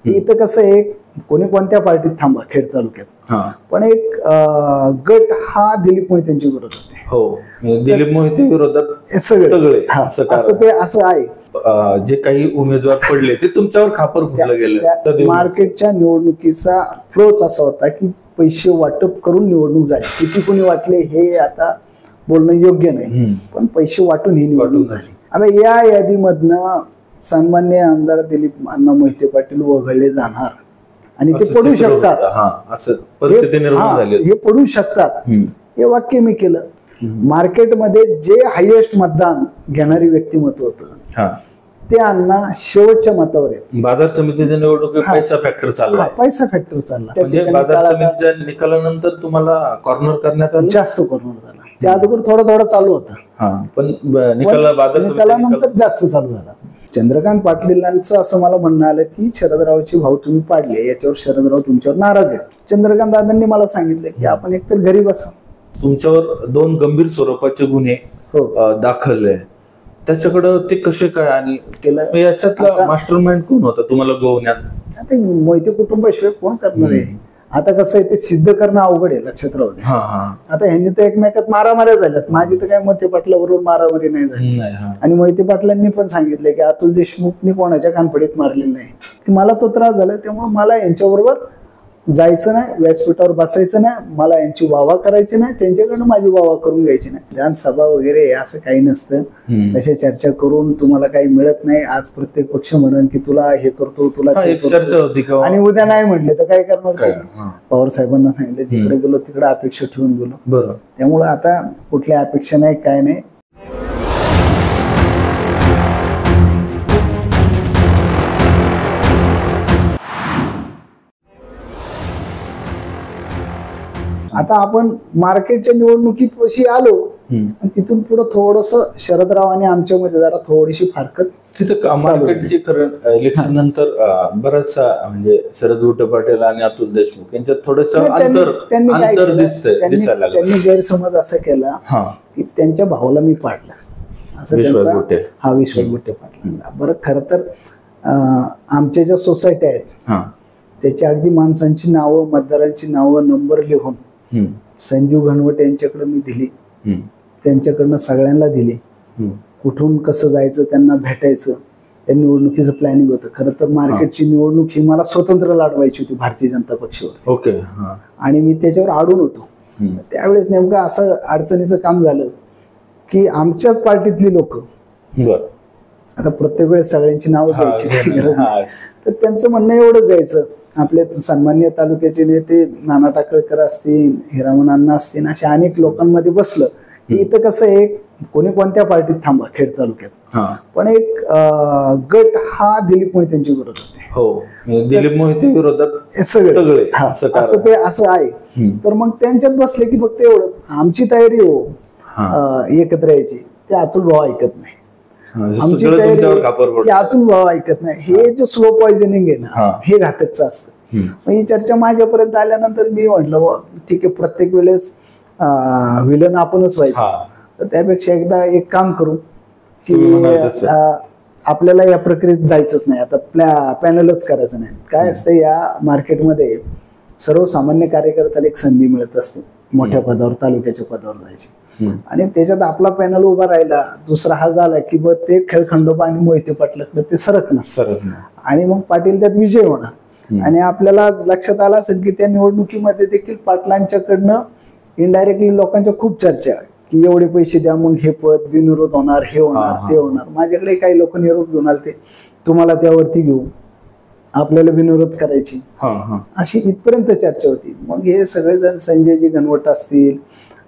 इथं कसं आहे, कोणी कोणत्या पार्टीत थांबा खेड तालुक्यात, पण एक गट हा दिलीप मोहितेंच्या विरोधात आहे. हो, दिलीप मोहिते विरोधात सगळे असं ते असं आहे. जे काही उमेदवार पडले ते तुमच्यावर खापर फुटलं गेलं. मार्केटच्या निवडणुकीचा अप्रोच असा होता की पैसे वाटप करून निवडणूक झाली. किती कोणी वाटले हे आता बोलणं योग्य नाही, पण पैसे वाटून ही निवडणूक झाली. आता या यादीमधनं सन्मान्य आमदार दिलीप अण्णा मोहिते पाटील वगळले जाणार आणि ते पडू शकतात, हे पडू शकतात, हे वाक्य मी केलं. मार्केटमध्ये जे हायएस्ट मतदान घेणारी व्यक्तिमत्व होतं ते अण्णा शेवटच्या मतावर आहेत. बाजार समितीच्या निवडणुकीत पैसा फॅक्टर चालला, पैसा फॅक्टर चालला. म्हणजे बाजार समितीच्या निकालानंतर तुम्हाला कॉर्नर करण्यात आलं, जास्त कॉर्नर झाला. त्या अगोदर थोडा चालू होता, पण निकालानंतर जास्त चालू झाला. चंद्रकांत पाटलांचं असं मला म्हणणं आलं की शरदरावची भाव तुम्ही पाडले, याच्यावर शरदराव तुमच्यावर नाराज आहेत. चंद्रकांत दादांनी मला सांगितलं की आपण एकतर घरी बसा. तुमच्यावर 2 गंभीर स्वरूपाचे गुन्हे दाखल आहे, त्याच्याकडे ते कसे काय आणि केलं, याच्यातला मास्टरमाइंड कोण होता तुम्हाला गोवण्यात? आता मोहिते कुटुंबाशिवाय कोण करणार आहे? आता कसं आहे, ते सिद्ध करणं अवघड आहे, लक्षात राहू दे. आता ह्यांनी तर एकमेकात मारामाऱ्या झाल्यात. माझी तर काय मोहिते पाटलाबरोबर मारामारी नाही झाली, आणि मोहिते पाटलांनी पण सांगितलं की अतुल देशमुखनी कोणाच्या कानफडीत मारलेलं नाही, की मला तो त्रास झाला, त्यामुळे मला यांच्याबरोबर जायचं नाही, व्यासपीठावर बसायचं नाही, मला यांची वावा करायची नाही, त्यांच्याकडनं माझी वावा करून घ्यायची नाही. विधानसभा वगैरे असं काही नसतं. तशा चर्चा करून तुम्हाला काही मिळत नाही. आज प्रत्येक पक्ष म्हणून की तुला हे करतो, तुला ते करतो, आणि उद्या नाही म्हटले तर काय करणार? पवार साहेबांना सांगितलं, जिकडे गेलो तिकडे अपेक्षा ठेवून गेलो. त्यामुळे आता कुठल्या अपेक्षा नाही, काय नाही. आता आपण मार्केटच्या निवडणुकीपाशी आलो, आणि तिथून पुढे थोडस शरदराव आणि आमच्यामध्ये जरा थोडीशी फारकत तिथं मार्केटची. इलेक्शन नंतर बराचसा म्हणजे शरद विखे पाटील आणि अतुल देशमुख यांच्यात थोडस अंतर दिसायला. त्यांनी गैरसमज असा केला की त्यांच्या भावाला मी पाडला, असं त्यांचा विश्वास विखे पाटलांना. बरं, खर तर आमच्या ज्या सोसायटी आहेत त्याच्या अगदी माणसांची नावं, मतदारांची नावं, नंबर लिहून संजीव घनवट यांच्याकडे मी दिली, त्यांच्याकडनं सगळ्यांना दिली. कुठून कसं जायचं, त्यांना भेटायचं, या निवडणुकीचं प्लॅनिंग होतं. खरं तर मार्केटची निवडणूक ही मला स्वतंत्र लढवायची होती भारतीय जनता पक्षावर, आणि मी त्याच्यावर अडून होतो. त्यावेळेस नेमकं असं अडचणीचं काम झालं की आमच्याच पार्टीतली लोक, आता प्रत्येक वेळेस सगळ्यांची नावं द्यायची, तर त्यांचं म्हणणं एवढंच जायचं, आपले सन्मान्य तालुक्याचे नेते नाना टाकळकर असतील, हिरामन अण्णा असतील, अशा अनेक लोकांमध्ये बसलं की इथं कसं आहे, कोणी कोणत्या पार्टीत थांबा खेड तालुक्यात, पण एक गट हा दिलीप मोहितेंच्या विरोधात आहे. हो, दिलीप मोहिते विरोधात सगळे असं ते असं आहे. तर मग त्यांच्यात बसले की फक्त एवढंच, आमची तयारी हो एकत्र यायची, ते अतुल भाऊ ऐकत नाही, आमची तयारी अतुल भाऊ ऐकत नाही. हे जे स्लो पॉइझनिंग आहे ना, हे घातकचं असतं. मग ही चर्चा माझ्यापर्यंत आल्यानंतर मी म्हटलं ठीक आहे, प्रत्येक वेळेस विलन आपणच व्हायचं, तर त्यापेक्षा एकदा एक काम करू की आपल्याला या प्रक्रियेत जायचंच नाही, आता पॅनलच करायचं नाही. काय असतं, या मार्केटमध्ये सर्वसामान्य कार्यकर्त्याला एक संधी मिळत असते मोठ्या पदावर, तालुक्याच्या पदावर जायची, आणि त्याच्यात आपला पॅनल उभा राहिला, दुसरा हा झाला की मग ते खेळखंडोबा आणि मोहिते पाटलाकडे ते सरकणार, आणि मग पाटील त्यात विजय होणार. आणि आपल्याला लक्षात आलं असेल की त्या निवडणुकीमध्ये देखील पाटलांच्याकडनं इनडायरेक्टली लोकांच्या खूप चर्चा की एवढे पैसे द्या, मग हे पद बिनविरोध होणार, हे होणार, ते होणार. माझ्याकडे काही लोक निरोप घेऊन आले, तुम्हाला त्यावरती घेऊ, आपल्याला बिनविरोध करायची, अशी इथपर्यंत चर्चा होती. मग हे सगळेजण, संजयजी घनवट असतील,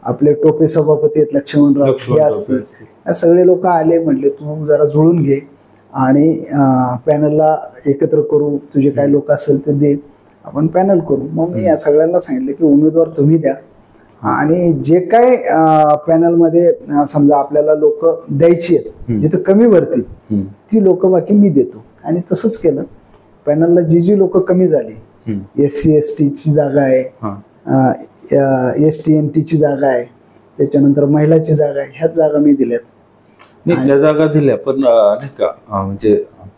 आपले टोपे सभापती आहेत लक्ष्मणराव हे असतील, या सगळे लोक आले, म्हटले तू जरा जुळून घे आणि पॅनलला एकत्र करू, तुझे काय लोक असेल ते दे, आपण पॅनल करू. मग मी या सगळ्यांना सांगितलं की उमेदवार तुम्ही द्या, आणि जे काय पॅनलमध्ये समजा आपल्याला लोक द्यायची आहेत, जिथे कमी भरतील ती लोक बाकी मी देतो. आणि तसंच केलं. पॅनलला जी लोक कमी झाली, SC ST ची जागा आहे, ST NT ची जागा आहे, त्याच्यानंतर महिलाची जागा आहे, ह्याच जागा मी दिल्यात. त्या जागा दिल्या, पण नाही का म्हणजे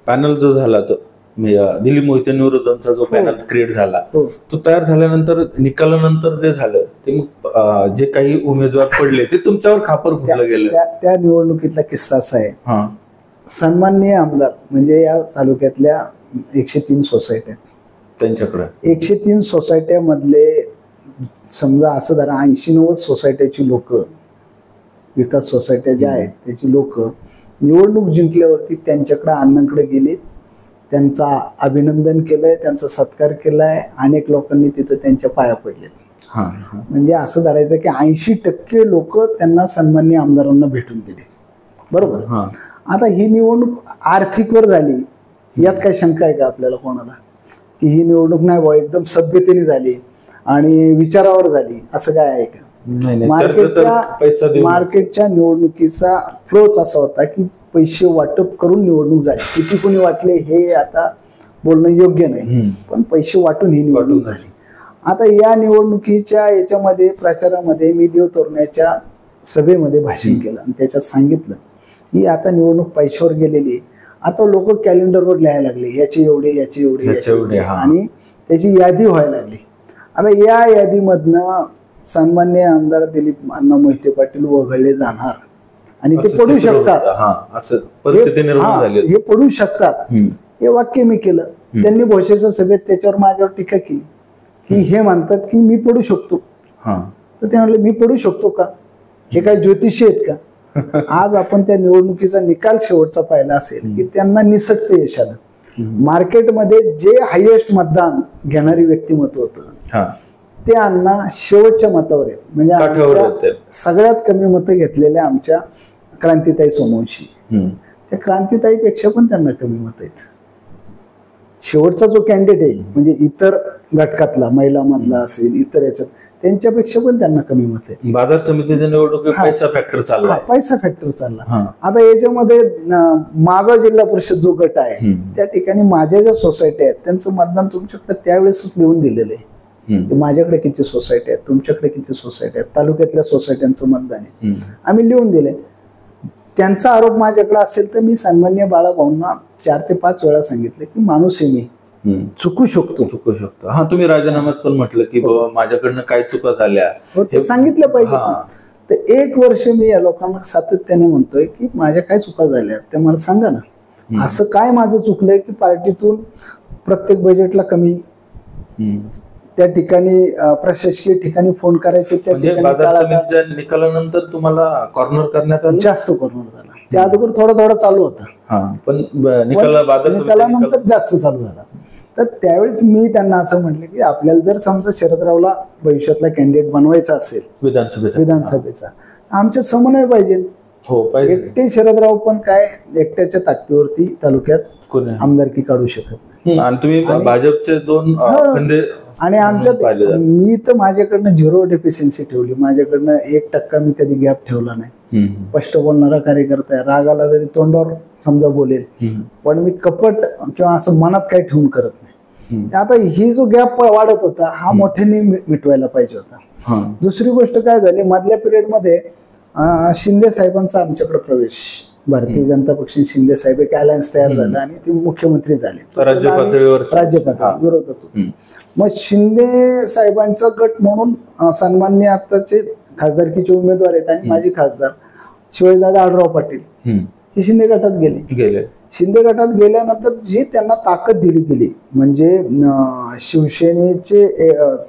पॅनल जो झाला तो दिलीप मोहिते विरोधांचा जो पॅनल क्रिएट झाला तो तयार झाल्यानंतर निकालानंतर जे झालं ते मग जे काही उमेदवार पडले ते तुमच्यावर खापर फुटलं गेलं. त्या निवडणुकीतला किस्सा असा आहे, सन्माननीय आमदार म्हणजे या तालुक्यातल्या 103 सोसायट्या त्यांच्याकडे 103 सोसायट्यामधले समजा असं जरा 80-90 सोसायट्याची लोक, विकास सोसायट्या ज्या आहेत त्याची लोक निवडणूक जिंकल्यावरती त्यांच्याकडे अण्णांकडे गेली, त्यांचा अभिनंदन केलंय, त्यांचा सत्कार केलाय, अनेक लोकांनी तिथं त्यांच्या पाया पडलेत. म्हणजे असं धरायचं की 80% लोक त्यांना सन्माननीय आमदारांना भेटून गेले. बरोबर. आता ही निवडणूक आर्थिकवर झाली, यात काय शंका आहे का आपल्याला कोणाला की ही निवडणूक नाही बा एकदम सभ्यतेने झाली आणि विचारावर झाली, असं काय आहे का? मार्केटच्या निवडणुकीचा फ्लोच असा होता की पैसे वाटप करून निवडणूक झाली. किती कोणी वाटले हे आता बोलणं योग्य नाही, पण पैसे वाटून ही निवडणूक झाली. आता या निवडणुकीच्या याच्यामध्ये प्रचारामध्ये मी देव तोरण्याच्या सभेमध्ये भाषण केलं आणि त्याच्यात सांगितलं की आता निवडणूक पैशावर गेलेली आहे. आता लोक कॅलेंडरवर लिहायला लागले याचे एवढे याचे एवढे याचे एवढे आणि त्याची यादी व्हायला लागली. आता या यादीमधनं सन्माननीय आमदार दिलीप अण्णा मोहिते पाटील वगळले जाणार आणि ते पडू शकतात, हे पडू शकतात हे वाक्य मी केलं. त्यांनी भोसेच्या सभेत त्याच्यावर माझ्यावर टीका केली की हे म्हणतात की मी पडू शकतो. तर ते म्हणले मी पडू शकतो का, हे काय ज्योतिषी आहेत का? आज आपण त्या निवडणुकीचा निकाल शेवटचा पाहिला असेल की त्यांना निसटते यश आलं. मार्केटमध्ये जे हायएस्ट मतदान घेणारी व्यक्तिमत्व होतं ते अण्णा शेवटच्या मतावर आहेत. म्हणजे सगळ्यात कमी मतं घेतलेल्या आमच्या क्रांतीताई सोमवंशी, त्या क्रांतीताईपेक्षा पण त्यांना कमी मतं आहेत. शेवटचा जो कॅन्डिडेट आहे म्हणजे इतर घटकातला महिला मधला असेल इतर याच्यात त्यांच्यापेक्षा पण त्यांना कमी मत आहे. बाजार समितीच्या निवडणुकीत पैसा फॅक्टर चालला, पैसा फॅक्टर चालला. आता याच्यामध्ये माझा जिल्हा परिषद जो गट आहे त्या ठिकाणी माझ्या ज्या सोसायटी आहेत त्यांचं मतदान तुमच्याकडे त्यावेळेसच लिहून दिलेलं आहे. माझ्याकडे किती सोसायटी आहेत, तुमच्याकडे किती सोसायटी आहेत, तालुक्यातल्या सोसायट्यांचं मतदान आहे आम्ही लिहून दिलंय. त्यांचा आरोप माझ्याकडे असेल तर मी सन्माननीय बाळाभाऊंना 4 ते 5 वेळा सांगितलं की माणूस आहे मी, चुकू शकतो. हा, तुम्ही राजीनाम्यात पण म्हटलं की बाबा माझ्याकडनं काय चुका झाल्या ते सांगितलं पाहिजे. तर 1 वर्ष मी या लोकांना सातत्याने म्हणतोय की माझ्या काय चुका झाल्या ते मला सांगा ना. असं काय माझं चुकलंय की पार्टीतून प्रत्येक बजेटला कमी, त्या ठिकाणी प्रशासकीय ठिकाणी फोन करायचे, त्या ठिकाणी निकालानंतर तुम्हाला कॉर्नर करण्यात आलं, जास्त कॉर्नर झाला. त्या अगोदर थोडा चालू होता पण निकालानंतर जास्त चालू झाला. तर त्यावेळेस मी त्यांना असं म्हटलं की आपल्याला जर समजा शरदरावला भविष्यातला कॅन्डिडेट बनवायचा असेल विधानसभेचा आमच्यात समन्वय पाहिजे. एकटे शरदराव पण काय एकट्याच्या ताकदीवरती तालुक्यात आमदारकी काढू शकत नाही. आणि तुम्ही भाजपचे 2 आणि आमच्यात मी तर माझ्याकडनं 0 डेफिशियन्सी ठेवली. माझ्याकडनं 1% मी कधी गॅप ठेवला नाही. स्पष्ट बोलणारा कार्यकर्ता आहे. रागाला जरी तोंडावर समजा बोलेल पण मी कपट किंवा असं मनात काही ठेवून करत नाही. आता ही जो गॅप वाढत होता हा मोठ्याने मिटवायला पाहिजे होता. दुसरी गोष्ट काय झाली, मधल्या पिरियड मध्ये शिंदे साहेबांचा आमच्याकडे प्रवेश, भारतीय जनता पक्ष शिंदे साहेब एक अलायन्स तयार झाला आणि ते मुख्यमंत्री झाले. राज्य पातळीवर विरोधात होतो. मग शिंदे साहेबांचा गट म्हणून सन्माननीय आताचे खासदारकीचे उमेदवार आहेत आणि माजी खासदार शिवाजीदादा आढळराव पाटील हे शिंदे गटात गेले. शिंदे गटात गेल्यानंतर जी त्यांना ताकद दिली गेली म्हणजे शिवसेनेचे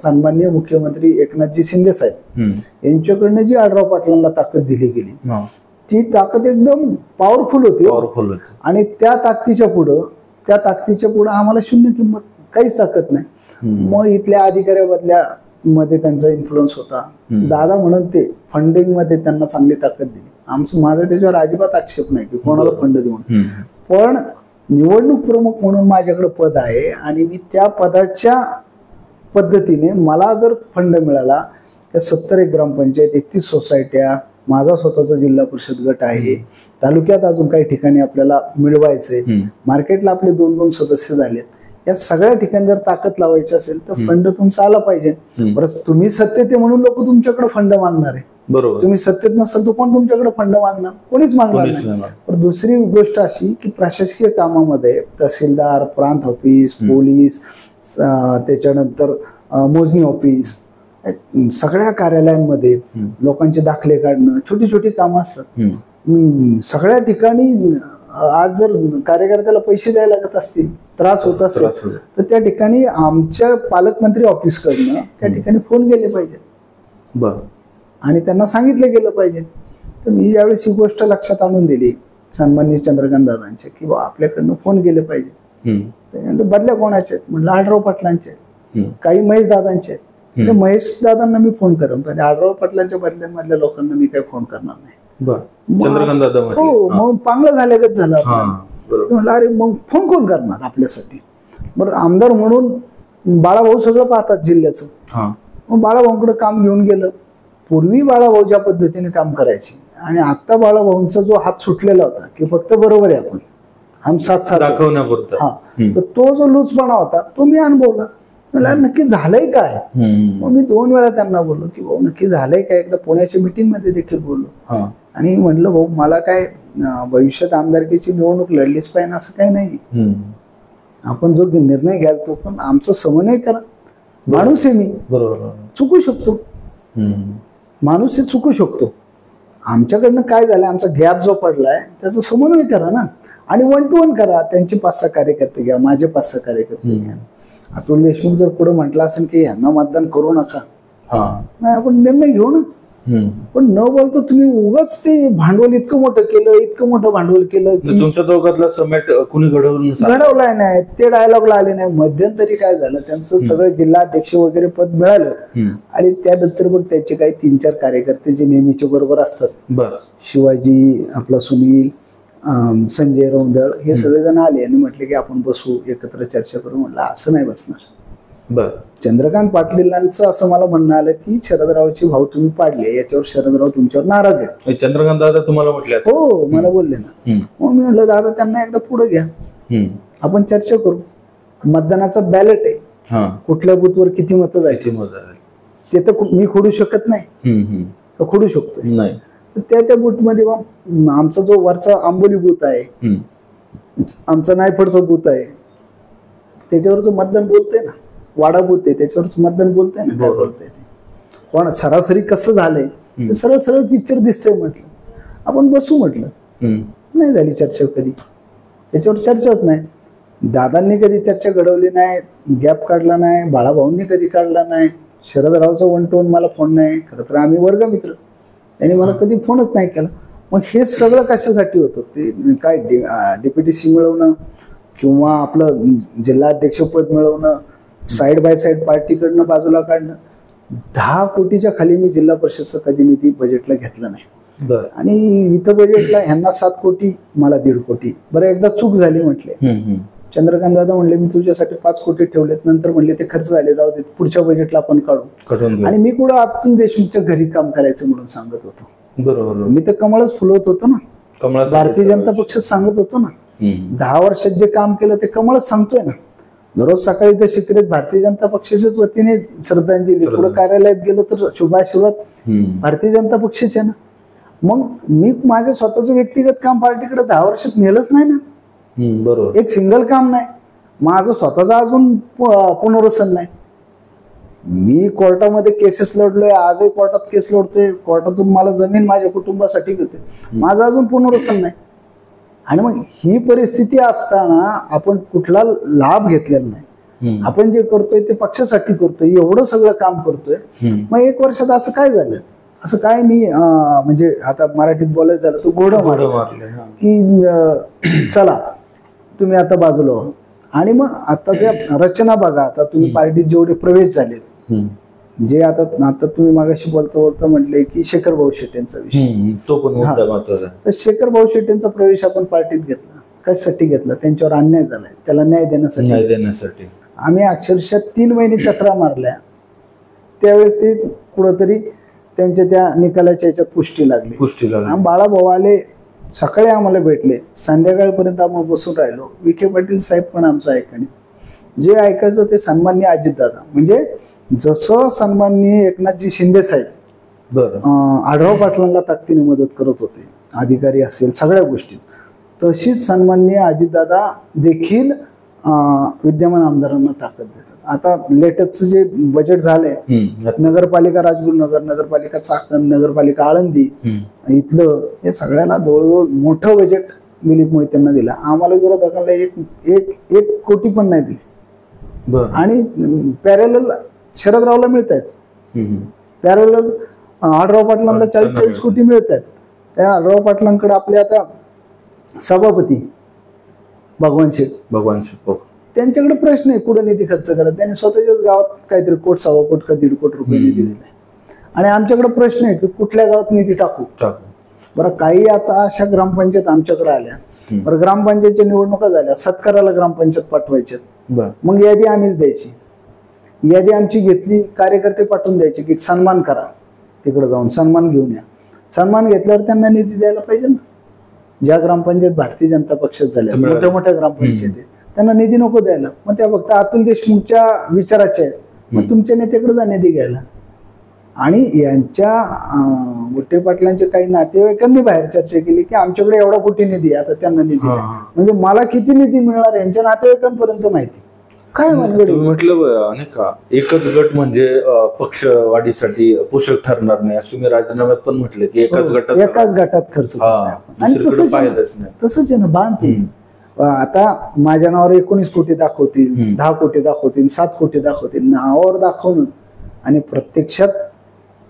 सन्माननीय मुख्यमंत्री एकनाथजी शिंदे साहेब यांच्याकडनं जी आढळराव पाटलांना ताकद दिली गेली ती ताकद एकदम पॉवरफुल होती. आणि त्या ताकदीच्या पुढं आम्हाला शून्य किंमत, काहीच ताकद नाही. मग इथल्या अधिकाऱ्या मध्ये त्यांचा इन्फ्लुएन्स होता. दादा म्हणून ते फंडिंग मध्ये त्यांना चांगली ताकद दिली. माझा त्याच्यावर अजिबात आक्षेप नाही की कोणाला फंड देऊन, पण निवडणूक प्रमुख म्हणून माझ्याकडे पद आहे आणि मी त्या पदाच्या पद्धतीने मला जर फंड मिळाला तर 70 ग्रामपंचायत, 31 सोसायट्या, माझा स्वतःचा जिल्हा परिषद गट आहे, तालुक्यात अजून काही ठिकाणी आपल्याला मिळवायचंय, मार्केटला आपले 2-2 सदस्य झालेत, या सगळ्या ठिकाणी जर ताकद लावायची असेल तर फंड तुमचा आला पाहिजे. बरं, तुम्ही सत्तेत आहे म्हणून लोक तुमच्याकडे फंड मागणार आहे. बरोबर. तुम्ही सत्तेत नसाल तर कोण तुमच्याकडे फंड मागणार? कोणीच मागणार नाही. पण दुसरी गोष्ट अशी की प्रशासकीय कामामध्ये तहसीलदार, प्रांत ऑफिस, पोलीस, त्याच्यानंतर मोजणी ऑफिस, सगळ्या कार्यालयांमध्ये लोकांचे दाखले काढणं, छोटी छोटी कामं असतात. सगळ्या ठिकाणी आज जर कार्यकर्त्याला पैसे द्यायला लागत असतील, त्रास होत असेल, तर त्या ठिकाणी आमच्या पालकमंत्री ऑफिसकडनं त्या ठिकाणी फोन गेले पाहिजेत आणि त्यांना सांगितलं गेलं पाहिजे. तर मी ज्यावेळेस ही गोष्ट लक्षात आणून दिली सन्माननीय चंद्रकांत दादांच्या की बा आपल्याकडनं फोन गेले पाहिजे, बदल्या कोणाचे आहेत? म्हणलं आढराव पाटलांचे आहेत, काही महेश दादांचे आहेत. महेश दादांना मी फोन करेन, पण आढराव पाटलांच्या बदल्यामधल्या लोकांना मी काही फोन करणार नाही. चंद्रकांत दादा हो, मग चांगलं झाल्यागत झालं. म्हणलं अरे मग फोन कोण करणार आपल्यासाठी? बरं, आमदार म्हणून बाळाभाऊ सगळं पाहतात जिल्ह्याचं. मग बाळाभाऊंकडे काम घेऊन गेलं. पूर्वी बाळाभाऊ ज्या पद्धतीने काम करायचे आणि आता बाळाभाऊंचा जो हात सुटलेला होता की फक्त बरोबर आहे आपण हम साथ साथ दाखवण्यापुरता, तर तो जो लूजपणा होता तो मी अनुभवला. मला नक्की झालंय काय? मग मी 2 वेळा त्यांना बोललो की भाऊ नक्की झालंय काय. एकदा पुण्याच्या मीटिंग मध्ये देखील बोललो आणि म्हणलं भाऊ मला काय भविष्यात आमदारकीची निवडणूक लढलीच पाहिजे असं काही नाही. आपण जो निर्णय घ्याल तो पण आमचा समन्वय करा. माणूस आहे मी, बरोबर, चुकू शकतो. माणूस हे चुकू शकतो. आमच्याकडनं काय झालं, आमचा गॅप जो पडलाय त्याचा समन्वय करा ना आणि 1 to 1 करा. त्यांचे 5-6 कार्यकर्ते घ्या, माझे 5-6 कार्यकर्ते घ्या. अतुल देशमुख जर पुढे म्हटलं असेल की यांना मतदान करू नका, नाही आपण निर्णय घेऊ ना. पण न बोलतो तुम्ही उगाच ते भांडवल इतकं मोठं केलं, इतकं मोठं भांडवल केलं की तुमच्या दोघातला समेट कुणी घडवलाय नाही, ते डायलॉगला आले नाही. मध्यंतरी काय झालं, त्यांचं सगळं जिल्हाध्यक्ष वगैरे पद मिळालं आणि त्यानंतर मग त्याचे काही 3-4 कार्यकर्ते जे नेहमीचे बरोबर असतात, शिवाजी, आपला सुनील, संजय रौंदळ, हे सगळेजण आले आणि म्हटले की आपण बसू, एकत्र चर्चा करू. म्हटलं असं नाही बसणार. चंद्रकांत पाटलांचं असं मला म्हणणं आलं की शरदरावचे भाऊ तुम्ही पाडले, याच्यावर शरदराव तुमच्यावर नाराज आहेत. चंद्रकांत दादा तुम्हाला म्हटले? हो, मला बोलले ना. मग मी म्हटलं दादा त्यांना एकदा पुढे घ्या, आपण चर्चा करू. मतदानाचा बॅलेट आहे, कुठल्या बूथवर किती मतं जायची ते तर मी खोडू शकत नाही, खोडू शकतो नाही. तर त्या बूथमध्ये आमचा जो वरचा आंबोली बूथ आहे, आमचा नायफडचा बूथ आहे, त्याच्यावरचं मतदान बोलतंय ना. वाडा बूथ आहे त्याच्यावरच मतदान बोलतंय ना, काय बोलतंय ते. कोण सरासरी कसं झालंय सरळ सरळ पिक्चर दिसतंय. म्हटलं आपण बसू, म्हटलं. नाही झाली चर्चा कधी, त्याच्यावर चर्चाच नाही. दादांनी कधी चर्चा घडवली नाही, गॅप काढला नाही, बाळाभाऊंनी कधी काढला नाही. शरदरावचा 1 to 1 मला फोन नाही. खरं तर आम्ही वर्गमित्र, त्यांनी मला कधी फोनच नाही केला. मग हे सगळं कशासाठी होतं? ते काय DPTC मिळवणं किंवा आपलं जिल्हाध्यक्षपद मिळवणं, साईड बाय साईड पार्टीकडनं बाजूला काढणं. 10 कोटीच्या खाली मी जिल्हा परिषदचा कधी निधी बजेटला घेतला नाही. आणि इथं बजेटला ह्यांना 7 कोटी, मला 1.5 कोटी. बरं, एकदा चूक झाली म्हटले. चंद्रकांत दादा म्हणले मी तुझ्यासाठी 5 कोटी ठेवलेत. नंतर म्हणले ते खर्च झाले, जाऊ दे, पुढच्या बजेटला आपण काढू. आणि मी कुठं अतुल देशमुखच्या घरी काम करायचं म्हणून सांगत होतो. बरोबर, मी तर कमळच फुलवत होतो ना, भारतीय जनता पक्षात सांगत होतो ना. 10 वर्षात जे काम केलं ते कमळच सांगतोय ना. दररोज सकाळी तर शिकरेत भारतीय जनता पक्षाच्याच वतीने श्रद्धांजली, पुढे कार्यालयात गेलो तर शुभाशीर्वाद भारतीय जनता पक्षाचे ना. मग मी माझं स्वतःचं व्यक्तिगत काम पार्टीकडे 10 वर्षात नेलंच नाही ना. बरोबर, एक सिंगल काम नाही माझं स्वतःचं. अजून पुनर्वसन नाही. मी कोर्टामध्ये केसेस लढलोय, आजही कोर्टात केस लढतोय. कोर्टातून मला जमीन माझ्या कुटुंबासाठी घेतोय. माझं अजून पुनर्वसन नाही. आणि मग ही परिस्थिती असताना आपण कुठला लाभ घेतलेला नाही. आपण जे करतोय ते पक्षासाठी करतोय, एवढं सगळं काम करतोय. मग 1 वर्षात असं काय झालं? असं काय मी म्हणजे आता मराठीत बोलायचं झालं तर घोडं मारलं की चला तुम्ही आता बाजूला हो. आणि मग आता ज्या रचना बघा, आता तुम्ही पार्टीत जेवढे प्रवेश झालेत, जे आता तुम्ही मागाशी बोलता म्हटले की शेखर भाऊ शेट्टींचा विषय, तो पण तर शेखर भाऊ शेट्टींचा प्रवेश आपण पार्टीत घेतला. कशासाठी घेतला? त्यांच्यावर अन्याय झालाय, त्याला न्याय देण्यासाठी. आम्ही अक्षरशः 3 महिने चक्रा मारल्या. त्यावेळेस ते कुठंतरी त्यांच्या त्या निकालाच्या याच्यात पुष्टी लागली. बाळाभाऊ आले, सकाळी आम्हाला भेटले, संध्याकाळपर्यंत आम्हाला बसून राहिलो. विखे पाटील साहेब पण आमचा ऐकणे. जे ऐकायचं ते सन्माननीय अजितदादा, म्हणजे जसं सन्माननीय एकनाथजी शिंदे साहेब आढराव पाटलांना ताकदीने मदत करत होते, अधिकारी असेल सगळ्या गोष्टी, तशीच सन्माननीय अजितदादा देखील विद्यमान आमदारांना ताकद देतात. आता लेटेस्टचं जे बजेट झालंय, नगरपालिका राजगुरुनगर, नगरपालिका चाकण, नगरपालिका आळंदी इथलं, हे सगळ्याला जवळजवळ मोठं बजेट दिलीप मोहितेंना दिलं. आम्हाला विरोधकांना एक कोटी पण नाही दिली. आणि पॅरेलल शरदरावला मिळत आहेत, पॅरेलल आढराव पाटलांना 40 कोटी मिळत आहेत. त्या आढराव पाटलांकडे आपले आता सभापती भगवान शेठ त्यांच्याकडे प्रश्न आहे कुठं निधी खर्च करत. त्यांनी स्वतःच्याच गावात काहीतरी 1 कोटी, 1.25 कोटी का 1.5 कोटी रुपये निधी दिलाय. आणि आमच्याकडे प्रश्न आहे की कुठल्या गावात निधी टाकू. बरं, काही आता अशा ग्रामपंचायत आमच्याकडे आल्या, बरं ग्रामपंचायतच्या निवडणुका झाल्या, सत्काराला ग्रामपंचायत पाठवायच्यात, मग यादी आम्हीच द्यायची. यादी आमची घेतली, कार्यकर्ते पाठवून द्यायचे की सन्मान करा, तिकडे जाऊन सन्मान घेऊन या. सन्मान घेतल्यावर त्यांना निधी द्यायला पाहिजे ना. ज्या ग्रामपंचायत भारतीय जनता पक्षात झाल्या, मोठ्या मोठ्या ग्रामपंचायती, त्यांना निधी नको द्यायला. मग त्या फक्त अतुल देशमुखच्या विचाराच्या आहेत, मग तुमच्या नेत्याकडे जा निधी घ्यायला. आणि यांच्या गुट्टे पाटलांचे काही नातेवाईकांनी बाहेर चर्चा केली की आमच्याकडे एवढा कोटी निधी, आता त्यांना निधी, म्हणजे मला किती निधी मिळणार यांच्या नातेवाईकांपर्यंत माहिती काय. म्हटलं नाही का, एकच गट म्हणजे पक्षवाढीसाठी पोषक ठरणार नाही, असं तुम्ही राजीनाम्यात पण म्हटले की एकाच गटात खर्च. आणि तसंच आहे ना बांध. आता माझ्या नावावर 19 कोटी दाखवतील, 10 कोटी दाखवतील, 7 कोटी दाखवतील. नावावर दाखवणं आणि प्रत्यक्षात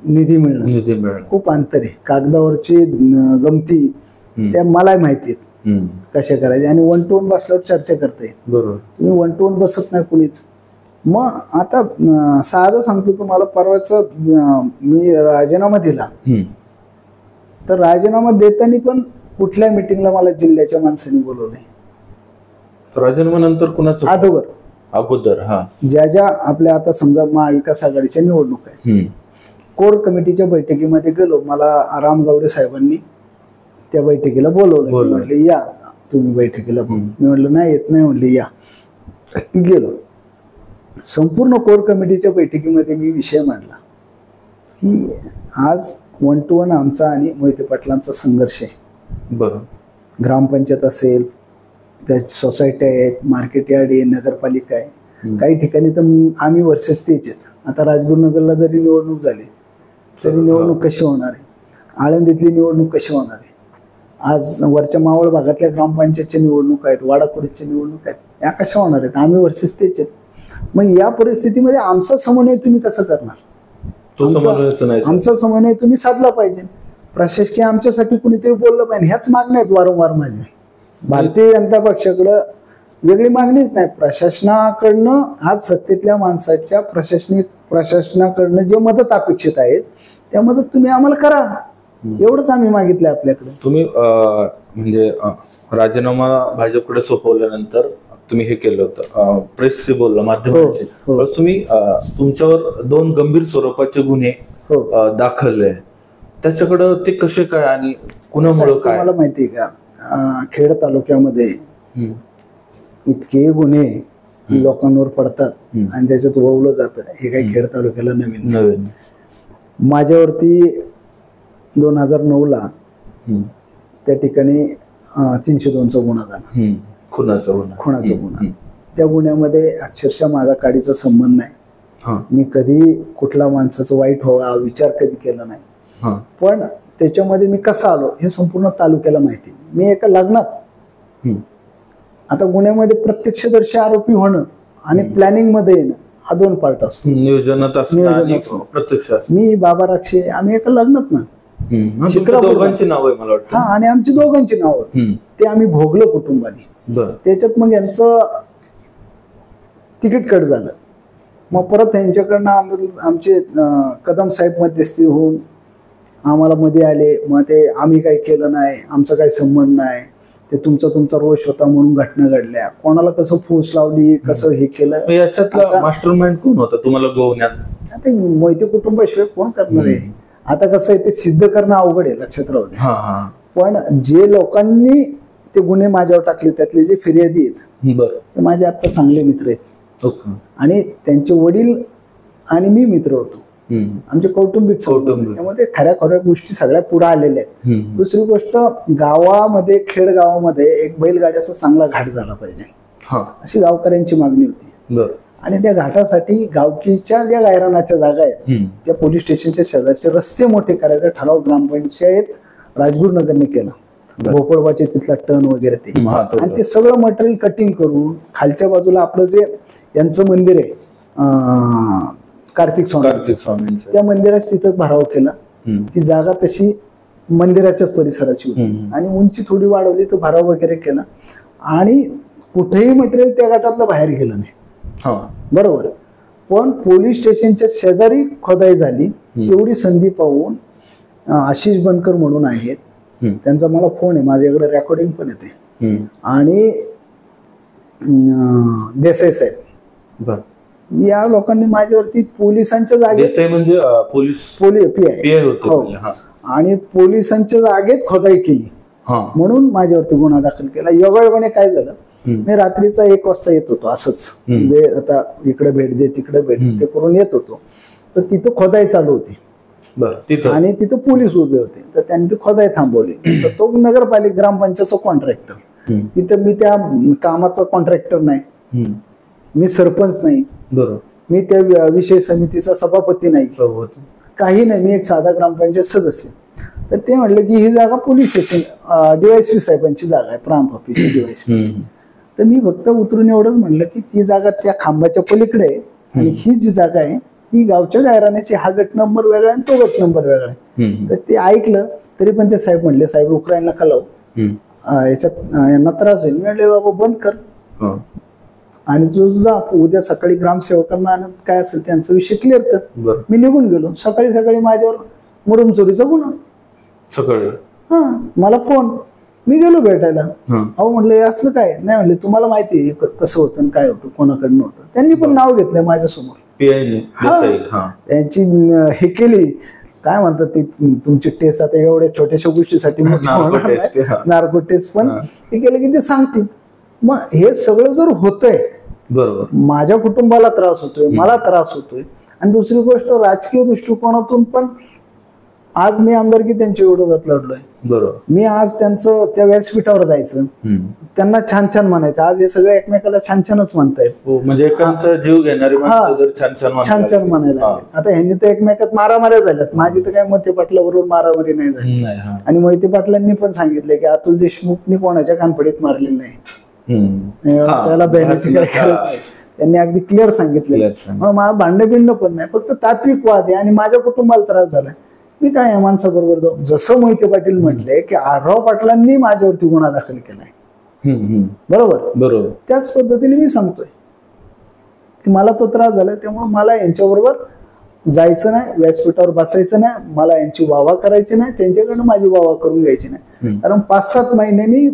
निधी मिळणं खूप अंतर आहे. कागदावरची गमती त्या मला माहिती आहेत कशा करायचे. आणि 1 to 1 बसल्यावर चर्चा करता येईल. बरोबर, तुम्ही 1 to 1 बसत नाही कुणीच. मग आता साधं सांगतो तुम्हाला, परवाच मी राजीनामा दिला, तर राजीनामा देताना पण कुठल्या मिटिंगला मला जिल्ह्याच्या माणसांनी बोलवलंय. राजीनामा नंतर कुणाचं? अगोदर ज्या आपल्या आता समजा महाविकास आघाडीच्या निवडणूक आहे, कोर कमिटीच्या बैठकीमध्ये गेलो, मला राम गावडे साहेबांनी त्या बैठकीला बोलवलं. म्हटले या तुम्ही बैठकीला. मी म्हटलं नाही येत नाही, म्हणले या. गेलो. संपूर्ण कोर कमिटीच्या बैठकीमध्ये मी विषय मांडला की आज 1 to 1 आमचा आणि मोहिते पाटलांचा संघर्ष आहे. बरं, ग्रामपंचायत असेल, त्या सोसायटी आहेत, मार्केट यार्ड आहे, नगरपालिका आहे, काही ठिकाणी तर आम्ही वर्सेस तेच आहेत. आता राजगुरुनगरला जरी निवडणूक झाली तरी निवडणूक कशी होणार आहे, आळंदीतली निवडणूक कशी होणार आहे, आज वरच्या मावळ भागातल्या ग्रामपंचायतच्या निवडणूक आहेत, वाडाकुडीच्या निवडणूक आहेत, या कशा होणार आहेत, आम्ही वर्सेस तेच आहेत. मग या परिस्थितीमध्ये आमचा समन्वय तुम्ही कसं करणार? आमचा समन्वय तुम्ही साधला पाहिजे. प्रशासकीय आमच्यासाठी कुणीतरी बोललं पाहिजे. ह्याच मागण्या आहेत वारंवार माझ्या. भारतीय जनता पक्षाकडं वेगळी मागणीच नाही. प्रशासनाकडनं आज सत्तेतल्या माणसाच्या प्रशासनाकडनं जे मदत अपेक्षित आहे त्या मदत तुम्ही आम्हाला करा, एवढंच आम्ही मागितलंय आपल्याकडे. तुम्ही म्हणजे राजीनामा भाजपकडे सोपवल्यानंतर तुम्ही हे केलं होतं, प्रेसशी बोललं, माध्यमांशी. तुम्ही तुमच्यावर 2 गंभीर स्वरूपाचे गुन्हे दाखल, त्याच्याकडं ते कसे काय आणि कुणामुळे काय? मला माहितीये का, खेड तालुक्यामध्ये इतके गुन्हे लोकांवर पडतात आणि त्याच्यात वळवलं जातं, हे काही खेड तालुक्याला नवीन. माझ्यावरती 2009ला त्या ठिकाणी 302चा गुन्हा झाला, खुनाचा गुन्हा. त्या गुन्ह्यामध्ये अक्षरशः माझा काडीचा संबंध नाही. मी कधी कुठल्या माणसाचं वाईट व्हावा विचार कधी केला नाही. पण त्याच्यामध्ये मी कसा आलो हे संपूर्ण तालुक्याला माहिती. मी एका लग्नात, आता गुन्ह्यामध्ये प्रत्यक्षदर्शी आरोपी होणं आणि प्लॅनिंग मध्ये येणं हा 2 पार्ट असतो. नियोजनात मी बाबा राक्षे, आम्ही एका लग्नात ना, आणि आमची दोघांची नाव ते आम्ही भोगलं कुटुंबाने. त्याच्यात मग यांचं तिकीट कट झालं. मग परत यांच्याकडनं आमचे कदम साहेब मध्यस्थी होऊन आम्हाला मध्ये आले. मग ते आम्ही काही केलं नाही, आमचा काही संबंध नाही, ते तुमचा रोष होता म्हणून घटना घडल्या. कोणाला कसं फूस लावली, कसं हे केलं, याच्यातला मास्टरमाइंड कोण होता तुम्हाला गोवण्यात? ते मोहिते कुटुंबाशिवाय कोण करणार आहे? आता कसं आहे, ते सिद्ध करणं अवघड आहे, लक्षात राहू दे. पण जे लोकांनी ते गुन्हे माझ्यावर टाकले त्यातले जे फिर्यादी आहेत ते माझे आता चांगले मित्र आहेत. आणि त्यांचे वडील आणि मी मित्र होतो, आमचे कौटुंबिक त्यामध्ये खऱ्या खऱ्या गोष्टी सगळ्या पुढे आलेल्या आहेत. दुसरी गोष्ट, गावामध्ये खेड गावामध्ये एक बैलगाड्याचा चांगला घाट झाला पाहिजे अशी गावकऱ्यांची मागणी होती. आणि त्या घाटासाठी गावकीच्या ज्या गायरानाच्या जागा आहेत त्या पोलीस स्टेशनच्या शेजारचे रस्ते मोठे करायचा ठराव ग्रामपंचायत राजगुरुनगरने केला. भोपळवाचे तिथला टर्न वगैरे ते, आणि ते सगळं मटेरियल कटिंग करून खालच्या बाजूला आपलं जे यांचं मंदिर आहे कार्तिक स्वामी, त्या मंदिरात तिथं भराव केला. ती जागा तशी मंदिराच्याच परिसराची होती आणि उंची थोडी वाढवली तर भराव वगैरे केला. आणि कुठेही मटेरियल त्या गटातलं बाहेर गेलं नाही, बरोबर. पण पोलीस स्टेशनच्या शेजारी खोदाई झाली. तेवढी संधी पाहून आशिष बनकर म्हणून आहेत, त्यांचा मला फोन आहे, माझ्याकडे रेकॉर्डिंग पण येते, आणि देसाई साहेब, या लोकांनी माझ्यावरती पोलिसांच्या जागेत म्हणजे आणि पोलिसांच्या जागेत खोदाई केली म्हणून माझ्यावरती गुन्हा दाखल केला. योगायोगाने काय झालं, मी रात्रीचा 1 वाजता येत होतो असंच, म्हणजे आता इकडे भेट दे तिकडे भेट दे करून येत होतो. तर तिथं खोदाई चालू होती आणि तिथं पोलीस उभे होते. तर त्यांनी ती खोदाई थांबवली. तर तो नगरपालिका ग्रामपंचायतचा कॉन्ट्रॅक्टर, तिथं मी त्या कामाचा कॉन्ट्रॅक्टर नाही, मी सरपंच नाही, मी त्या विषय समितीचा सभापती नाही, काही नाही, मी एक साधा ग्रामपंचायत सदस्य. तर ते म्हटलं की ही जागा पोलीस स्टेशन DYSP साहेबांची जागा आहे, प्रांत ऑफिस DYSP. तर मी फक्त उतरून एवढंच म्हणलं की ती जागा त्या खांबाच्या पलीकडे आहे आणि ही जी जागा आहे ही गावच्या गायराण्याची, हा गट नंबर वेगळा आणि तो गट नंबर वेगळा आहे. तर ते ऐकलं तरी पण ते साहेब म्हणले, साहेब उकरायला नका लावू, याच्यात यांना त्रास होईल. मी म्हणले बाबा बंद कर आणि तुझा उद्या सकाळी ग्रामसेवकांना काय असेल त्यांचा विषय क्लिअर कर. मी निघून गेलो. सकाळी सकाळी माझ्यावर मुरुम चोरीचा गुन्हा सकाळी, मला फोन, मी गेलो भेटायला. अहो म्हणलं असलं काय नाही, म्हणले तुम्हाला माहिती आहे कसं होतं काय होतं, कोणाकडनं होतं. त्यांनी पण नाव घेतलंय माझ्यासमोर, त्यांची हे केली, काय म्हणतात ती तुमची टेस्ट आता एवढ्या छोट्याशा गोष्टीसाठी नार्को टेस्ट, पण हे केलं की ते सांगतील. मग हे सगळं जर होतंय, बरोबर, माझ्या कुटुंबाला त्रास होतोय, मला त्रास होतोय. आणि दुसरी गोष्ट, राजकीय दृष्टिकोनातून पण आज मी आमदारकी त्यांच्या विरोधात लढलोय, बरोबर. मी आज त्यांचं त्या व्यासपीठावर जायचं, त्यांना छान छान म्हणायचं. आज हे सगळे एकमेकाला छान छानच म्हणतायत, म्हणजे जीव घेणारे छान छान म्हणायला. आता ह्यांनी तर एकमेकात मारामाऱ्या झाल्यात, माझी तर काय मोहिते पाटलाबरोबर मारामारी नाही झाली. आणि मोहिते पाटलांनी पण सांगितलंय की अतुल देशमुखनी कोणाच्या कानफडीत मारलेली नाही, त्याला भेटण्याची काय गरज नाही. त्यांनी अगदी क्लिअर सांगितलं. मग मला भांडण पण नाही, फक्त तात्विक वाद आहे आणि माझ्या कुटुंबाला त्रास झालाय. मी काय या माणसाबरोबर जाऊ. जसं मोहिते पाटील म्हटले की आढराव पाटलांनी माझ्यावरती गुन्हा दाखल केलाय, बरोबर, त्याच पद्धतीने मी सांगतोय की मला तो त्रास झालाय, त्यामुळे मला यांच्याबरोबर जायचं नाही, व्यासपीठावर बसायचं नाही, मला यांची वावा करायची नाही, त्यांच्याकडनं माझी वावा करून घ्यायची नाही. कारण 5-7 महिन्यांनी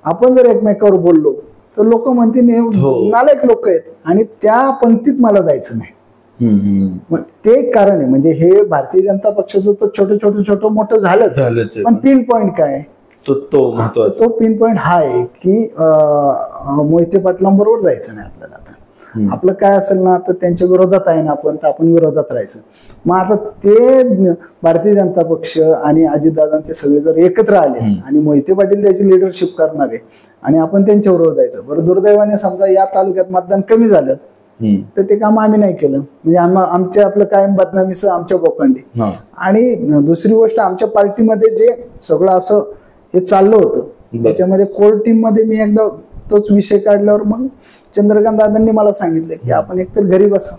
आपण जर एकमेकावर बोललो तर लोक म्हणतील नालायक लोक आहेत, आणि त्या पंक्तीत मला जायचं नाही. मग ते कारण आहे. म्हणजे हे भारतीय जनता पक्षाचं तर छोटं मोठं झालंच, पण पिन पॉइंट काय, तो पिन पॉइंट हा आहे की मोहिते पाटलांबरोबर जायचं नाही आपल्याला. आता आपलं काय असेल ना, तर त्यांच्या विरोधात आहे ना आपण, तर आपण विरोधात राहायचं. मग आता ते भारतीय जनता पक्ष आणि अजितदादा ते सगळे जर एकत्र आले आणि मोहिते पाटील त्याची लिडरशिप करणार आहे आणि आपण त्यांच्याबरोबर जायचं. बरं, दुर्दैवाने समजा या तालुक्यात मतदान कमी झालं तर ते काम आम्ही नाही केलं, म्हणजे आमच्या आपलं कायम बदनामीचं आमच्या बोकांडी. आणि दुसरी गोष्ट, आमच्या पार्टीमध्ये जे सगळं असं हे चाललं होतं त्याच्यामध्ये कोर टीम मध्ये मी एकदा तोच विषय काढल्यावर मग चंद्रकांत दादांनी मला सांगितलं की आपण एकतर घरी बसा.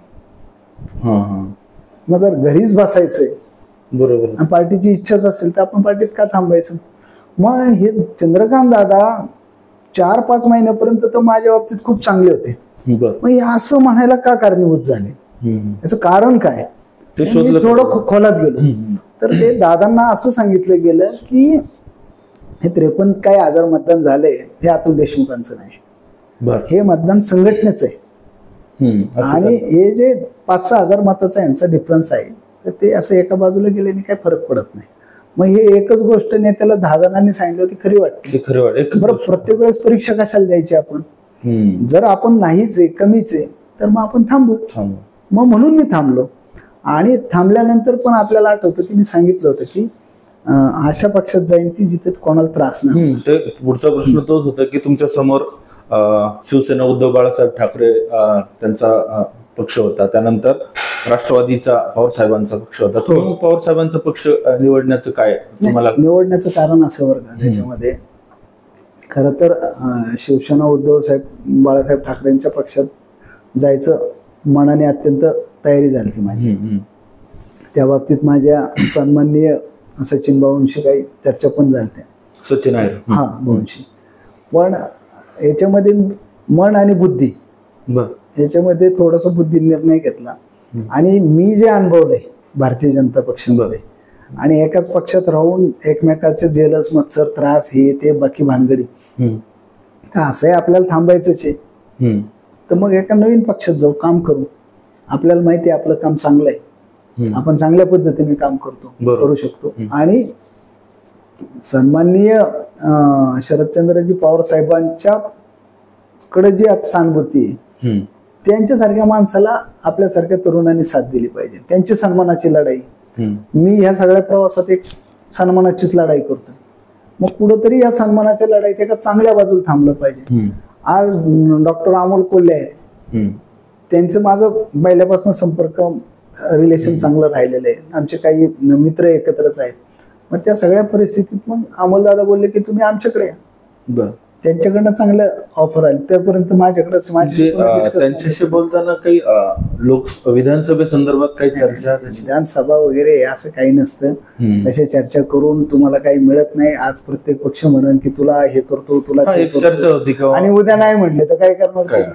मग जर घरीच बसायचंय, बरोबर, आणि पार्टीची इच्छाच असेल तर आपण पार्टीत का थांबायचं. मग हे चंद्रकांत दादा 4-5 महिन्यापर्यंत तर माझ्या बाबतीत खूप चांगले होते. मग असं म्हणायला का कारणीभूत झाले, याचं कारण काय, थोडं खोलात गेलो तर ते दादांना असं सांगितलं गेलं की हे 53 काय हजार मतदान झाले हे अतुल देशमुखांचं नाही, हे मतदान संघटनेचं आहे. आणि हे जे 5-6 हजार मताचा यांचा डिफरन्स आहे, तर ते असं एका बाजूला गेल्याने काही फरक पडत नाही. मग हे एकच गोष्ट नेत्याला 10 जणांनी सांगितलं होती, खरी वाटते. बरं, प्रत्येक वेळेस परीक्षा कशाला द्यायची आपण, जर आपण नाहीच आहे, कमीच आहे, तर मग आपण थांबू. मग म्हणून मी थांबलो. आणि थांबल्यानंतर पण आपल्याला आठवतं की मी सांगितलं होतं की अशा पक्षात जाईन की जिथे कोणाला त्रास नाही. पुढचा प्रश्न तोच होता की तुमच्या समोर शिवसेना उद्धव बाळासाहेब ठाकरे त्यांचा पक्ष होता, त्यानंतर राष्ट्रवादीचा पवार साहेबांचा पक्ष होता. तुम्ही पवार साहेबांचा पक्ष निवडण्याचं काय तुम्हाला? निवडण्याचं कारण असं बरं का, त्याच्यामध्ये खरं तर शिवसेना उद्धव साहेब बाळासाहेब ठाकरेंच्या पक्षात जायचं मनाने अत्यंत तयारी झाली ती माझी. त्या बाबतीत माझ्या सन्माननीय सचिन भाऊंशी काही चर्चा पण झाल्या. सचिन आहे हा भाऊंशी. पण याच्यामध्ये मन आणि बुद्धी याच्यामध्ये थोडासा बुद्धी निर्णय घेतला. आणि मी जे अनुभवलंय भारतीय जनता पक्षामध्ये आणि एकाच पक्षात राहून एकमेकाचे जेलस मत्सर त्रास हे ते बाकी भानगडी, तर असंही आपल्याला थांबायचंच आहे. तर मग एका नवीन पक्षात जाऊ, काम करू. आपल्याला माहिती आहे आपलं काम चांगलं आहे, आपण चांगल्या पद्धतीने काम करू शकतो. आणि सन्माननीय शरदचंद्रजी पवार साहेबांच्या कडे जी आज सहानुभूती आहे, त्यांच्यासारख्या माणसाला आपल्यासारख्या तरुणांनी साथ दिली पाहिजे. त्यांची सन्मानाची लढाई, मी ह्या सगळ्या प्रवासात एक सन्मानाचीच लढाई करतोय. मग कुठंतरी या सन्मानाच्या लढाईत एका चांगल्या बाजूला थांबलं पाहिजे. आज डॉक्टर अमोल कोल्हे आहेत, त्यांचं माझं पहिल्यापासून संपर्क रिलेशन चांगलं राहिलेलं आहे. आमचे काही मित्र एकत्रच आहेत. मग त्या सगळ्या परिस्थितीत मग अमोलदादा बोलले की तुम्ही आमच्याकडे या. त्यांच्याकडनं चांगलं ऑफर आली. त्यापर्यंत माझ्याकडे त्यांच्याशी बोलताना काही विधानसभेसंदर्भात काही चर्चा? विधानसभा वगैरे असं काही नसतं. तशा चर्चा करून तुम्हाला काही मिळत नाही. आज प्रत्येक पक्ष म्हणून की तुला हे करतो, तुला चर्चा होती आणि उद्या नाही म्हटले तर काय करणार?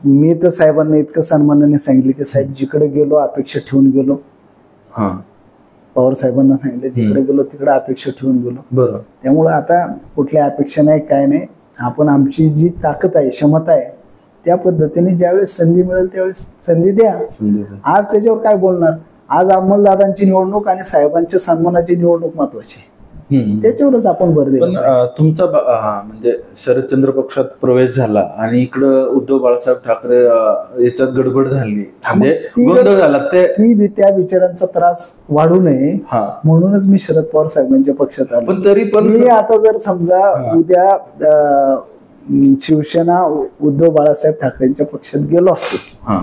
मी तर साहेबांना इतकं सन्मानाने सांगितलं की साहेब जिकडे गेलो अपेक्षा ठेवून गेलो. पवार साहेबांना सांगितलं जिकडे गेलो तिकडे अपेक्षा ठेवून गेलो. त्यामुळे आता कुठल्या अपेक्षा नाही, काय नाही. आपण आमची जी ताकद आहे, क्षमता आहे, त्या पद्धतीने ज्यावेळेस संधी मिळेल त्यावेळेस संधी द्या. आज त्याच्यावर काय बोलणार? आज अंमलदादांची निवडणूक आणि साहेबांच्या सन्मानाची निवडणूक महत्वाची, त्याच्यावरच आपण भर दिला. पण तुमचा म्हणजे शरदचंद्र पक्षात प्रवेश झाला आणि इकडं उद्धव बाळासाहेब ठाकरे याच्यात गडबड झाली, म्हणजे गोंधळ झाला. त्या विचारांचा त्रास वाढू नये म्हणूनच मी शरद पवार साहेबांच्या पक्षात आलो. पण तरी पण मी आता जर समजा उद्या शिवसेना उद्धव बाळासाहेब ठाकरेंच्या पक्षात गेलो असतो,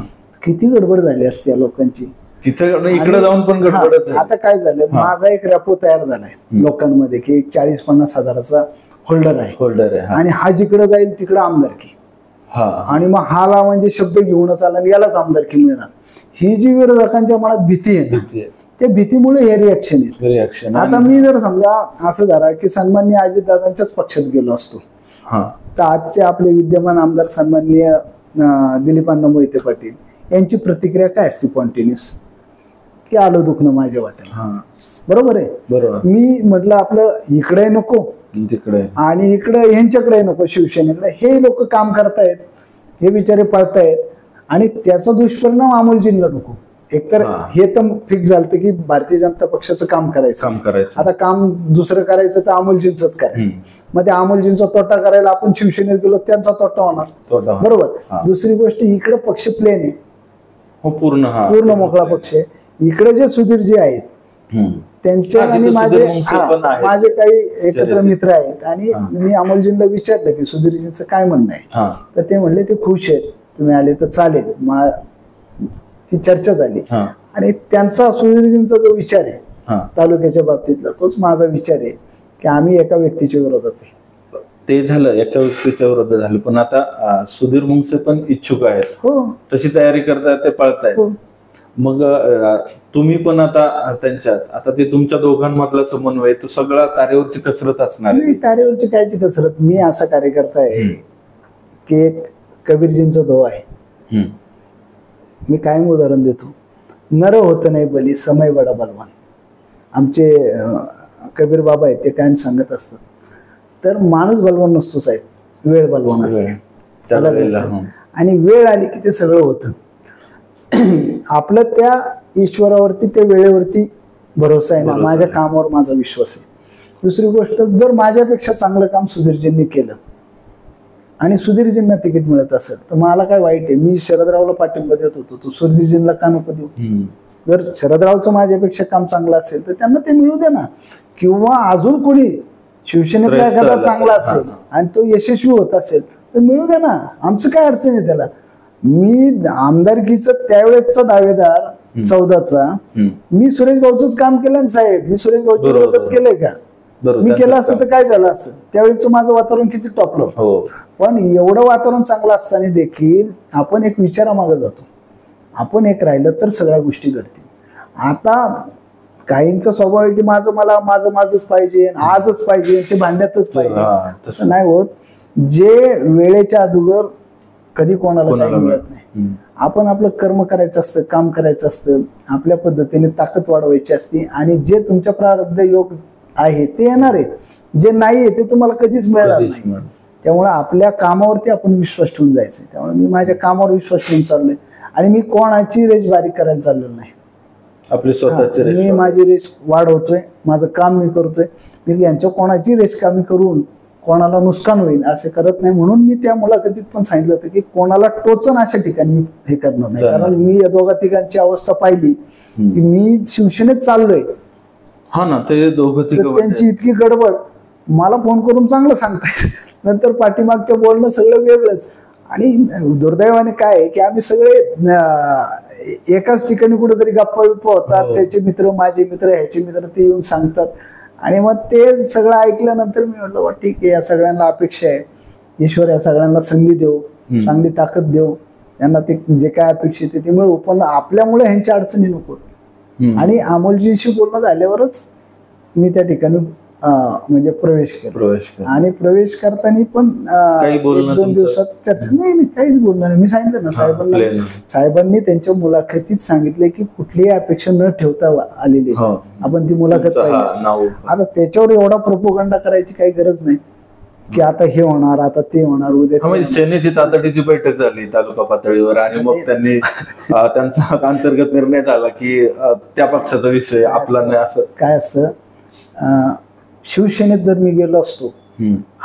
किती गडबड झाली असती या लोकांची. इकडे जाऊन पण गडबड. आता काय झालं, माझा एक रॅपो तयार झालाय लोकांमध्ये की 40-50 हजाराचा होल्डर आहे आणि हा जिकडे जाईल तिकडे आमदारकी. आणि मग हाला म्हणजे शब्द घेऊनच आला आणि यालाच आमदारकी मिळणार. ही जी विरोधकांच्या मनात भीती आहे, त्या भीतीमुळे हे रिॲक्शन. आता मी जर समजा असं झालं की सन्माननीय अजितदादांच्याच पक्षात गेलो असतो, तर आजचे आपले विद्यमान आमदार सन्माननीय दिलीपांना मोहिते पाटील यांची प्रतिक्रिया काय असते? कॉन्टिन्युअस की आलं दुखणं माझ्या वाटेल. बरोबर आहे. मी म्हटलं आपलं इकडे नको तिकडे आणि इकडे यांच्याकडे नको, शिवसेनेकडे. हे लोक काम करतायत, हे बिचारे पळतायत आणि त्याचा दुष्परिणाम अमोलजींना नको. एकतर हे तर फिक्स झालं की भारतीय जनता पक्षाचं काम करायचं. आता काम दुसरं करायचं तर अमोलजींचंच करायचं. मग त्या अमोलजींचा तोटा करायला आपण शिवसेनेत गेलो, त्यांचा तोटा होणार. बरोबर. दुसरी गोष्ट, इकडे पक्ष प्लेन आहे, पूर्ण मोकळा पक्ष आहे. इकडे जे सुधीरजी आहेत त्यांच्या आणि माझे काही एकत्र मित्र आहेत आणि मी अमोलजींना विचारलं की सुधीरजींचं काय म्हणणं आहे, तर ते म्हणले ते खुश आहेत, तुम्ही आले तर चालेल. ती चर्चा झाली आणि त्यांचा सुधीरजींचा जो विचार आहे तालुक्याच्या बाबतीतला, तोच माझा विचार आहे की आम्ही एका व्यक्तीच्या विरोधात आहे. ते झालं, एका व्यक्तीच्या विरोधात झालं. पण आता सुधीर मुंगसे पण इच्छुक आहेत, तशी तयारी करतायत, ते पळतायत. मग तुम्ही पण आता त्यांच्यात, आता ते तुमच्या दोघांमधला समन्वय तो सगळा तारेवरची कसरत असणार आहे. तारेवरची कायची कसरत? मी असा कार्यकर्ता आहे की एक कबीरजींचा धो आहे. मी कायम उदाहरण देतो, नर होत नाही बली समय बडा बलवान. आमचे कबीर बाबा आहेत, ते कायम सांगत असतात. तर माणूस बलवान नसतो साहेब, वेळ बलवान असते. आणि वेळ आली की ते सगळं होतं. आपलं त्या ईश्वरावरती, त्या वेळेवरती भरोसा आहे ना, माझ्या कामावर माझा विश्वास आहे. दुसरी गोष्ट, जर माझ्यापेक्षा चांगलं काम सुधीरजींनी केलं आणि सुधीरजींना तिकीट मिळत असेल तर मला काय वाईट आहे, मी शरदरावला पाठिंबा देत होतो, तो सुधीरजींना का नको देऊ? जर शरदरावचं माझ्यापेक्षा काम चांगलं असेल तर त्यांना ते मिळू दे ना, किंवा अजून कोणी शिवसेनेतला एखादा चांगला असेल आणि तो यशस्वी होत असेल तर मिळू दे ना, आमचं काय अडचण आहे त्याला. मी आमदारकीचं त्यावेळेसचा दावेदार 14चा, मी सुरेश भाऊच काम केलं ना साहेब, मी सुरेश भाऊची मदत केलंय का? मी केलं असतं तर काय झालं असतं? त्यावेळेच माझं वातावरण किती टॉपलं होतं. पण एवढं वातावरण चांगलं असताना देखील आपण एक विचारामागे जातो, आपण एक राहिलं तर सगळ्या गोष्टी घडतील. आता काहींचा स्वभाव आहे की माझंच पाहिजे, आजच पाहिजे, ते भांड्यातच पाहिजे. तसं नाही होत. जे वेळेच्या अगोदर कधी कोणाला काही मिळत नाही. आपण आपलं कर्म करायचं असतं, काम करायचं असतं, आपल्या पद्धतीने ताकद वाढवायची असते आणि जे तुमच्या प्रारब्ध योग आहे ते येणार आहे, जे नाही ते तुम्हाला कधीच मिळणार नाही. त्यामुळे आपल्या कामावरती आपण विश्वास ठेवून जायचंय. त्यामुळे मी माझ्या कामावर विश्वास ठेवून चाललोय आणि मी कोणाची रेस बारीक करायला चाललेलो नाही. आपली स्वतःची रेस, मी माझी रेस वाढवतोय, माझं काम मी करतोय. मी यांच्या कोणाची रेस कमी करून कोणाला नुकसान होईल असं करत नाही. म्हणून मी त्या मुलाखतीत पण सांगितलं होतं की कोणाला टोचन अशा ठिकाणी मी हे करणार नाही. कारण मी या दोघा तिघांची अवस्था पाहिली की मी शिवसेनेत चाललोय. हा ना, ते दोघं त्यांची इतकी गडबड, मला फोन करून चांगलं सांगताय, नंतर पाठीमागचं बोलणं सगळं वेगळंच. आणि दुर्दैवाने काय आहे की आम्ही सगळे एकाच ठिकाणी कुठेतरी गप्पा बिप्पा होतात, त्याचे मित्र, माझे मित्र, ह्याचे मित्र, ते येऊन सांगतात. आणि मग ते सगळं ऐकल्यानंतर मी म्हटलं ठीक आहे, या सगळ्यांना अपेक्षा आहे, ईश्वर या सगळ्यांना संधी देऊ, चांगली ताकद देऊ, त्यांना ते जे काय अपेक्षित आहे ते मिळू, पण आपल्यामुळे ह्यांच्या अडचणी नको. आणि अमोलजींशी बोलणं झाल्यावरच मी त्या ठिकाणी म्हणजे प्रवेश केला. आणि प्रवेश करताना पण 1-2 दिवसात चर्चा नाही, काहीच बोलणार नाही. मी सांगितलं ना साहेबांनी त्यांच्या मुलाखतीत सांगितले की कुठलीही अपेक्षा न ठेवता आलेली आपण ती मुलाखत पाहिली. आता त्याच्यावर एवढा प्रोपोगंडा करायची काही गरज नाही की आता हे होणार, आता ते होणार, उद्या. सेनेची तातडीची बैठक झाली तालुका पातळीवर आणि मग त्यांनी त्यांचा अंतर्गत निर्णय झाला की त्या पक्षाचा विषय आपला नाही. असं काय असतं, शिवसेनेत जर मी गेलो असतो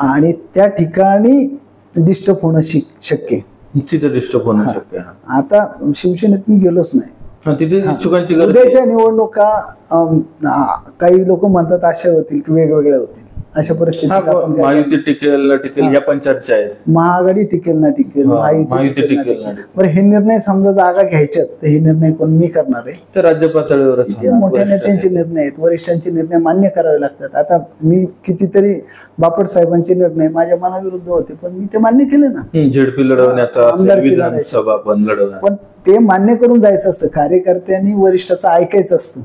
आणि त्या ठिकाणी डिस्टर्ब होणं शक्य, तिथे डिस्टर्ब होणं शक्य. आता शिवसेनेत मी गेलोच नाही. तिथे इच्छुकांची उद्याच्या निवडणुका काही लोक म्हणतात अशा होतील की वेगवेगळ्या होतील. अशा परिस्थितीत महायुती टिकेल ना टिकेल या पण चर्चा आहेत. महाआघाडी टिकेल ना टिकेल, महायुती टिकेल ना. बरं, हे निर्णय समजा जागा घ्यायच्यात तर हे निर्णय कोण मी करणार आहे? तर राज्य पातळीवरच मोठ्या नेत्यांचे निर्णय आहेत, वरिष्ठांचे निर्णय मान्य करावे लागतात. आता मी कितीतरी बापट साहेबांचे निर्णय माझ्या मनाविरुद्ध होते पण मी ते मान्य केले ना. झेडपी लढवण्याचा, विधानसभा पण लढवण्याचा, पण ते मान्य करून जायचं असतं. कार्यकर्त्यांनी वरिष्ठाचं ऐकायचं असतं.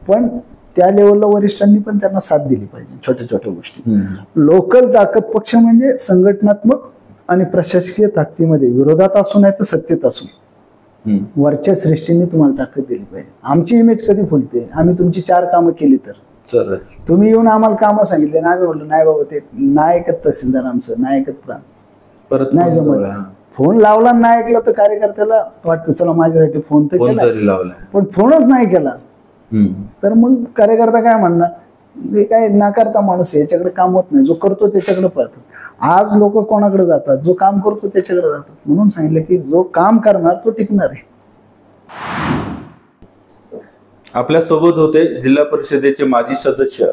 पण त्या लेवलला वरिष्ठांनी पण त्यांना साथ दिली पाहिजे छोट्या छोट्या गोष्टी. लोकल ताकद पक्ष म्हणजे संघटनात्मक आणि प्रशासकीय ताकदीमध्ये विरोधात असू नाही तर सत्तेत असू, वरच्या श्रेष्ठींनी तुम्हाला ताकद दिली पाहिजे. आमची इमेज कधी फुलते, आम्ही तुमची 4 कामं केली तर. तुम्ही येऊन आम्हाला कामं सांगितले ना, आम्ही बोललो नाही बाबा ते नाही ऐकत तहसीलदार, आमचं नाही ऐकत प्रांत, परत नाही जमत. फोन लावला नाही ऐकला तर कार्यकर्त्याला वाटतं चला माझ्यासाठी फोन तर केला, पण फोनच नाही केला तर मग कार्यकर्ता काय म्हणणार, ते काय नाकारता माणूस, याच्याकडे काम होत नाही. जो करतो त्याच्याकडे पळतात. आज लोक कोणाकडे जातात, जो काम करतो त्याच्याकडे जातात. म्हणून सांगितलं की जो काम करणार तो टिकणार आहे. आपल्या सोबत होते जिल्हा परिषदेचे माजी सदस्य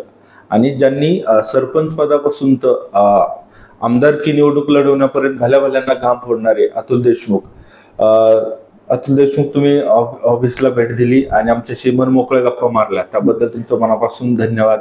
आणि ज्यांनी सरपंच पदापासून तर आमदारकी निवडणूक लढवण्यापर्यंत भल्याभल्यांना घाम फोडणारे अतुल देशमुख. अतुल देशमुख, तुम्ही ऑफिसला भेट दिली आणि आमच्याशी मन मोकळ्या गप्पा मारल्या, त्याबद्दल तुमचं मनापासून धन्यवाद.